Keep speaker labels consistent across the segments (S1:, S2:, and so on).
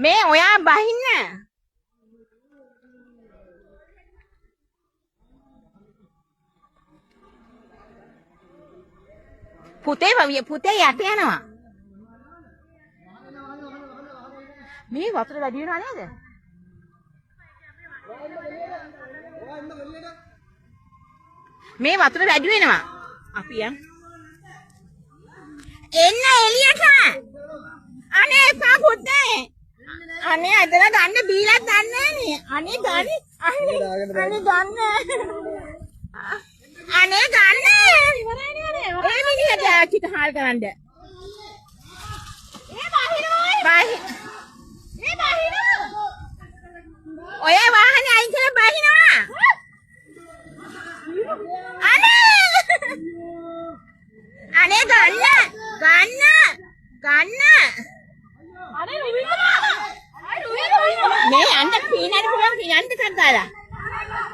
S1: මේ ඔයා බහින්න. පුතේ යට යනවා. මේ වතුර වැඩි වෙනවා නේද? මේ වතුර වැඩි වෙනවා. අපි යන්. එන්න එළියට. අනේ එපා පුතේ. අනේ අදලා ගන්න බීලක් ගන්න නේ. අනේ ගන්න. අනේ ගන්න. අනේ ගන්න. ඒ මිනිහට කිත හාල් කරන්න. ඒ බාහිර. ඔය වාහනේ අයින් කරලා බහිනවා. අනේ ගන්න. මේ යන්න පීනන්න පුළුවන් යන්න කන්දාලා.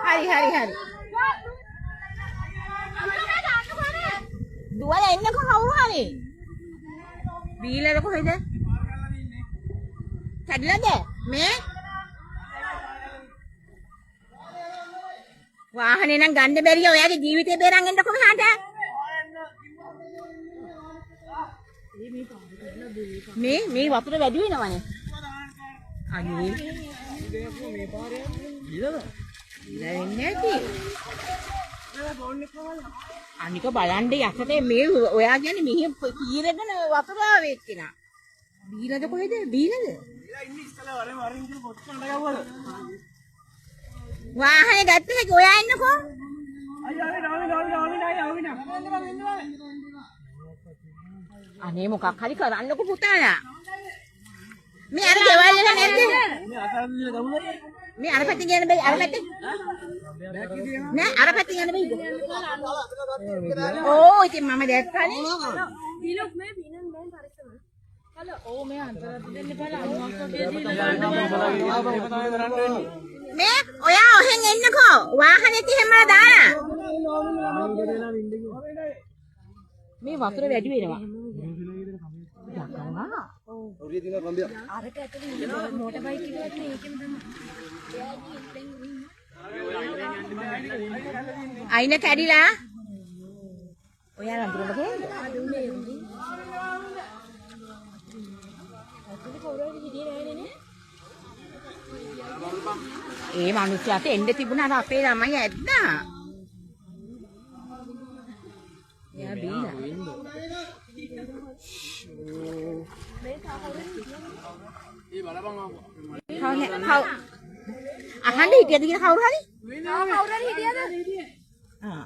S1: හරි. දුවලා එන්නකො කවුරු හරි. බීලද කොහෙද? කැඩලාද? මේ වාහනේ නම් ගන්න බැරිය ඔයාගේ ජීවිතේ බේරන් එන්නකො මෙහාට. මේ වතුර වැඩි වෙනවනේ. අනේ මේ පාරේ ඉලද? ඉලෙන්නේ නැති. අනික බලන්න යකටේ මේ ඔයා කියන්නේ මෙහි කීරගෙන වතුර ආවේ එක්කෙනා. බීලද කොහෙද? බීලද? ඉන්නේ ඉස්සලා වරින් ඉන්න පොත් කන්න ගවවල. වාහනේ ගත්ත හැකි ඔයා එන්නකෝ. අනේ මොකක් හරි කරන්නකෝ පුතාලා. මේ අර ගෙවල් වල නැද්ද? මේ අර පැත්තේ යන්න බෑ. අර පැත්තේ නෑ අර පැත්තේ යන්න බෑ. ඕ ඉතින් මම දැක්කනේ. පිලොක් මේ පිනන් බෑන් පරිස්සම. හලෝ ඕ මේ අන්තරත් දෙන්න බල අම්මක් වගේ දීලා මේ ඔයා ඔහෙන් එන්නකෝ. වාහනේත් එහෙමලා දාලා. මේ වතුර වැඩි වෙනවා. ඔරිය දින රම්බිය. අරක ඇතුලේ ඉන්න මෝටර් බයික් එකකට ඒකෙම තමයි. අයින කැඩිලා. ඔයා රඳුරන කොහෙද? අදුනේ උදේ. අතුලේ කවුරුහරි හිටියේ නෑනේ නේ. ඒ මිනිස්සුන්ට එන්න තිබුණා අර අපේ ළමයි ඇද්දා. එයා බීලා. මේ කවුරුන් ඒ බලපන් ආවා. අහන්න හිටියද කියලා කවුරු හරි? කවුරු හරි හිටියද? ආ.